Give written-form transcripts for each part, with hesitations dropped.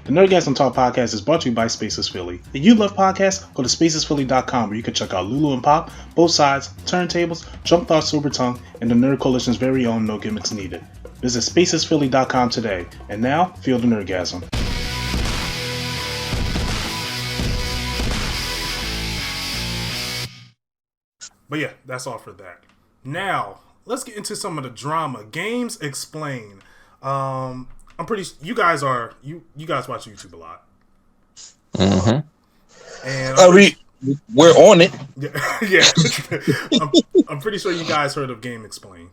The Nerdgasm Talk podcast is brought to you by Spaces Philly. If you love podcasts, go to spacesphilly.com where you can check out Lulu and Pop, Both Sides, Turntables, Jump Thought Super Tongue, and the Nerd Coalition's very own No Gimmicks Needed. Visit spacesphilly.com today. And now, feel the Nerdgasm. But yeah, that's all for that. Now, let's get into some of the drama. GamesXplain. I'm pretty. You guys watch YouTube a lot. Mm-hmm. And we're on it. Yeah. I'm pretty sure you guys heard of GamesXplain.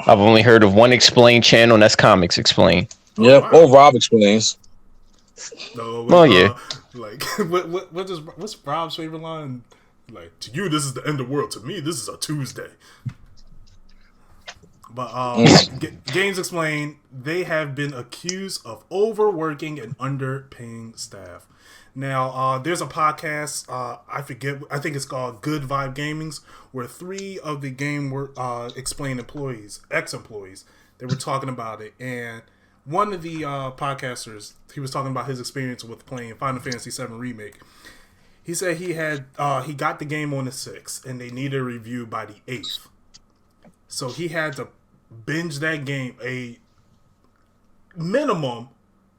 I've only heard of one Explain channel, and that's Comics Explain. Yep. Wow. Or Rob explains. No. Well, yeah. Like, what's Rob's favorite line? Like, to you, this is the end of the world. To me, this is a Tuesday. But GamesXplain, they have been accused of overworking and underpaying staff. Now, there's a podcast, I think it's called Good Vibe Gamings, where 3 of the GamesXplain employees, ex-employees, they were talking about it. And one of the podcasters, he was talking about his experience with playing Final Fantasy VII Remake. He said he got the game on the 6th, and they needed a review by the 8th. So he had to binge that game, a minimum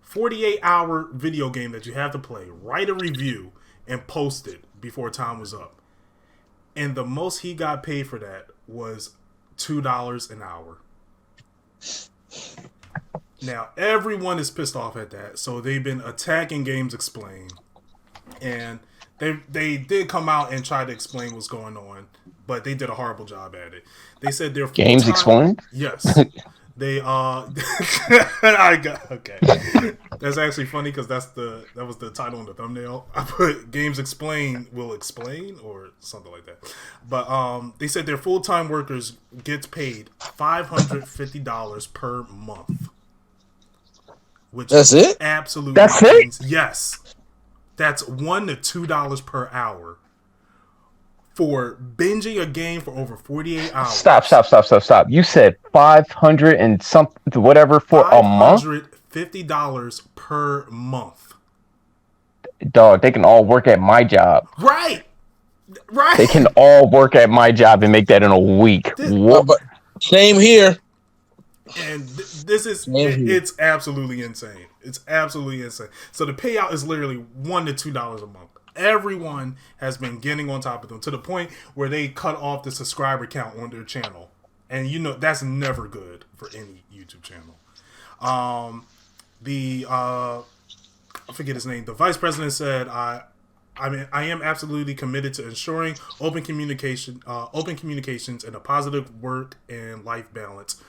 48-hour video game that you have to play, write a review, and post it before time was up. And the most he got paid for that was $2 an hour. Now, everyone is pissed off at that, so they've been attacking GamesXplain. And they did come out and try to explain what's going on, but they did a horrible job at it. They said they're GamesXplain? Yes. They okay. That's actually funny because that was the title on the thumbnail. I put GamesXplain will explain or something like that. But they said their full-time workers gets paid $550 per month. Which that's it? Absolutely. That's it? Yes. That's $1 to $2 per hour for binging a game for over 48 hours. Stop. You said 500 and something, whatever, for a month? $550 per month. Dog, they can all work at my job. Right. They can all work at my job and make that in a week. But same here. And this is, it's absolutely insane. It's absolutely insane. So the payout is literally $1 to $2 a month. Everyone has been getting on top of them to the point where they cut off the subscriber count on their channel. And you know, that's never good for any YouTube channel. I forget his name. The vice president said, I am absolutely committed to ensuring open communications and a positive work and life balance.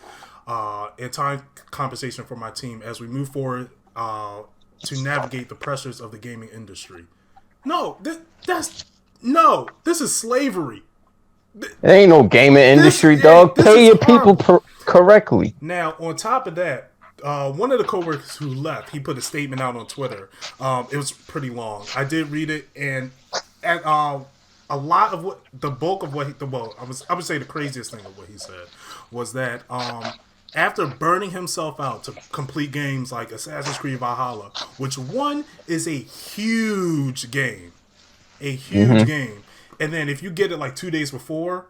And time compensation for my team as we move forward to navigate the pressures of the gaming industry. No, this is slavery. It ain't no gaming industry, dog. Pay your people correctly. Now, on top of that, one of the coworkers who left, he put a statement out on Twitter. It was pretty long. I did read it, and a lot of the I would say the craziest thing of what he said was that after burning himself out to complete games like Assassin's Creed Valhalla, which one is a huge game, game, and then if you get it like 2 days before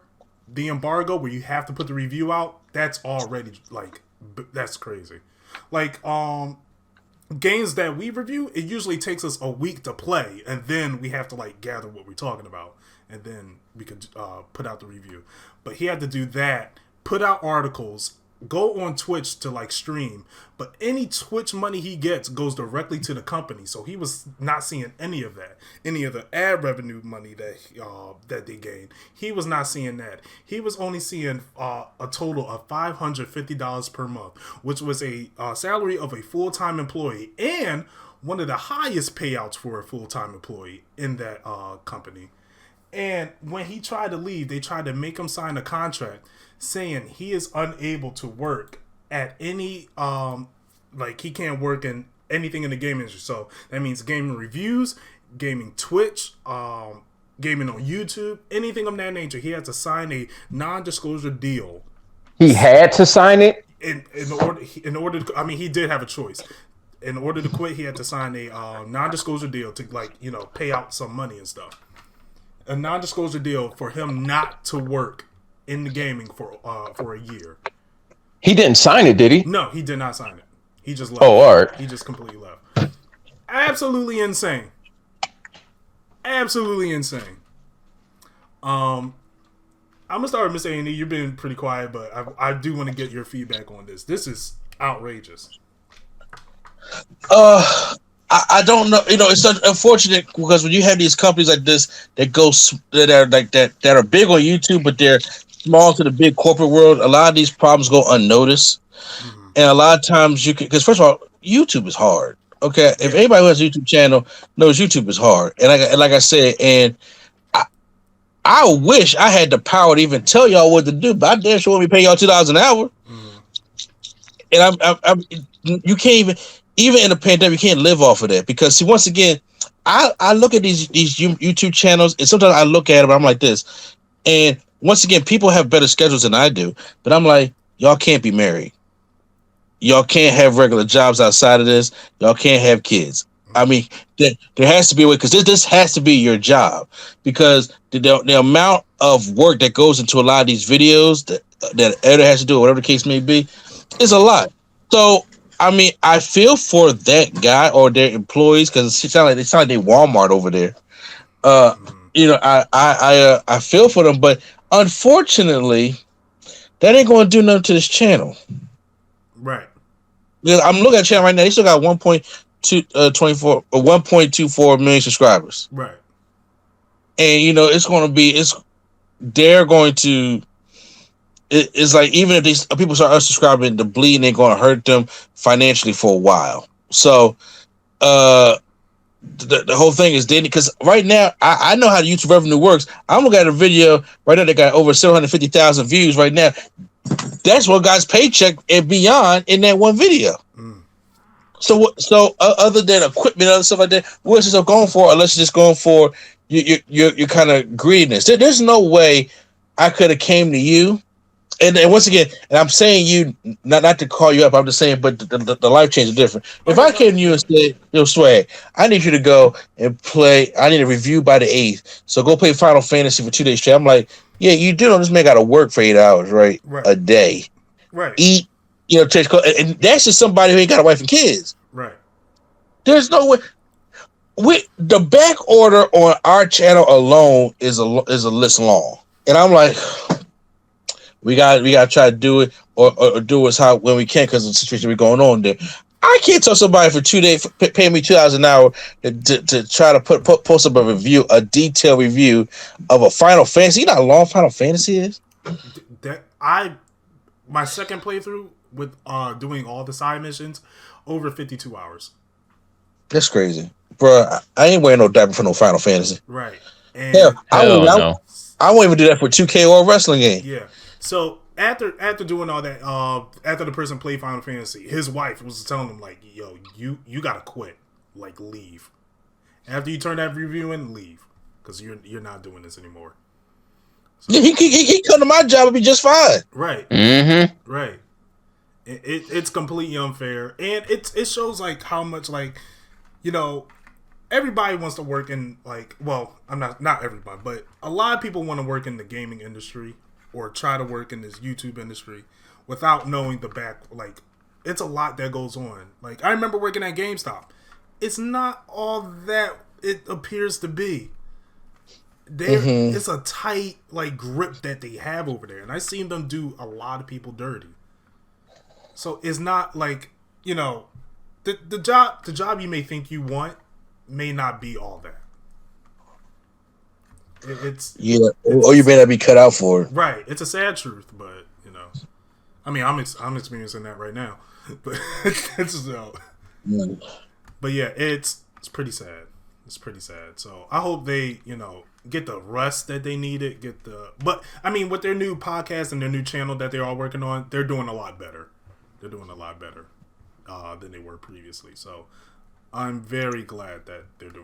the embargo where you have to put the review out, that's already that's crazy. Like games that we review, it usually takes us a week to play, and then we have to gather what we're talking about, and then we could put out the review. But he had to do that, put out articles, go on Twitch to stream, but any Twitch money he gets goes directly to the company. So he was not seeing any of that, any of the ad revenue money that they gained. He was not seeing that. He was only seeing a total of $550 per month, which was a salary of a full-time employee and one of the highest payouts for a full-time employee in that company. And when he tried to leave, they tried to make him sign a contract saying he is unable to work at any, he can't work in anything in the gaming industry. So that means gaming reviews, gaming Twitch, gaming on YouTube, anything of that nature. He had to sign a non-disclosure deal. He had to sign it? In order to, he did have a choice. in order to quit, he had to sign a non-disclosure deal to pay out some money and stuff. A non-disclosure deal for him not to work in the gaming for a year. He didn't sign it, did he? No, he did not sign it. He just left. Oh, all right. He just completely left. Absolutely insane. Absolutely insane. I'm gonna start with Miss A&E. You've been pretty quiet, but I do want to get your feedback on this. This is outrageous. I don't know. It's unfortunate because when you have these companies like this that are like that are big on YouTube, but they're small to the big corporate world, a lot of these problems go unnoticed. Mm-hmm. And a lot of times because first of all, YouTube is hard. Okay, if anybody who has a YouTube channel knows YouTube is hard, and like I said, and I wish I had the power to even tell y'all what to do, but I damn sure want me to pay y'all $2 an hour. Mm-hmm. And you can't even in a pandemic, you can't live off of that because see, once again, I look at these YouTube channels, and sometimes I look at them, I'm like this, and once again, people have better schedules than I do, but I'm like, y'all can't be married. Y'all can't have regular jobs outside of this. Y'all can't have kids. I mean, there has to be a way because this has to be your job because the amount of work that goes into a lot of these videos that editor has to do, or whatever the case may be, is a lot. So, I mean, I feel for that guy or their employees because it sounds like they Walmart over there. I feel for them, but unfortunately, that ain't going to do nothing to this channel. Right. Because I'm looking at the channel right now. They still got 1.24 million subscribers. Right. And it's like even if these people start unsubscribing, the bleeding ain't going to hurt them financially for a while. So, the whole thing is dating because right now I know how the YouTube revenue works. I'm looking at a video right now that got over 750,000 views right now. That's what guy's paycheck and beyond in that one video. Mm. So other than equipment and other stuff like that, what's this going for? Unless you're just going for your kind of greediness. There's no way I could have came to you. And once again, and I'm saying you not to call you up. I'm just saying, but the life change is different. If I came to you and said, "Yo, Swag, I need you to go and play. I need a review by the 8th. So go play Final Fantasy for 2 days straight." I'm like, "Yeah, you do know this man got to work for 8 hours, right? A day, right? Eat, change clothes, and that's just somebody who ain't got a wife and kids, right? There's no way. The back order on our channel alone is a list long, and I'm like." We got to try to do it or do it when we can because of the situation we're going on there. I can't tell somebody for 2 days, pay me $2 an hour to try to post up a detailed review of a Final Fantasy. You know how long Final Fantasy is? My second playthrough with doing all the side missions, over 52 hours. That's crazy. Bro, I ain't wearing no diaper for no Final Fantasy. Right. And I won't even do that for 2K or a wrestling game. Yeah. So after doing all that, after the person played Final Fantasy, his wife was telling him like, "Yo, you gotta quit, like leave. After you turn that review in, leave, because you're not doing this anymore." So, yeah, he come to my job and be just fine. Right. Mm-hmm. Right. It's completely unfair, and it shows like how much everybody wants to work in I'm not everybody, but a lot of people want to work in the gaming industry. Or try to work in this YouTube industry without knowing the back. It's a lot that goes on. I remember working at GameStop. It's not all that it appears to be. It's a tight grip that they have over there, and I've seen them do a lot of people dirty. So it's not the job you may think you want may not be all that. Or you may not be cut out for it. Right. It's a sad truth, but I mean, I'm experiencing that right now. But but yeah, it's pretty sad. It's pretty sad. So I hope they get the rest that they needed. But I mean, with their new podcast and their new channel that they're all working on, they're doing a lot better. They're doing a lot better than they were previously. So I'm very glad that they're doing.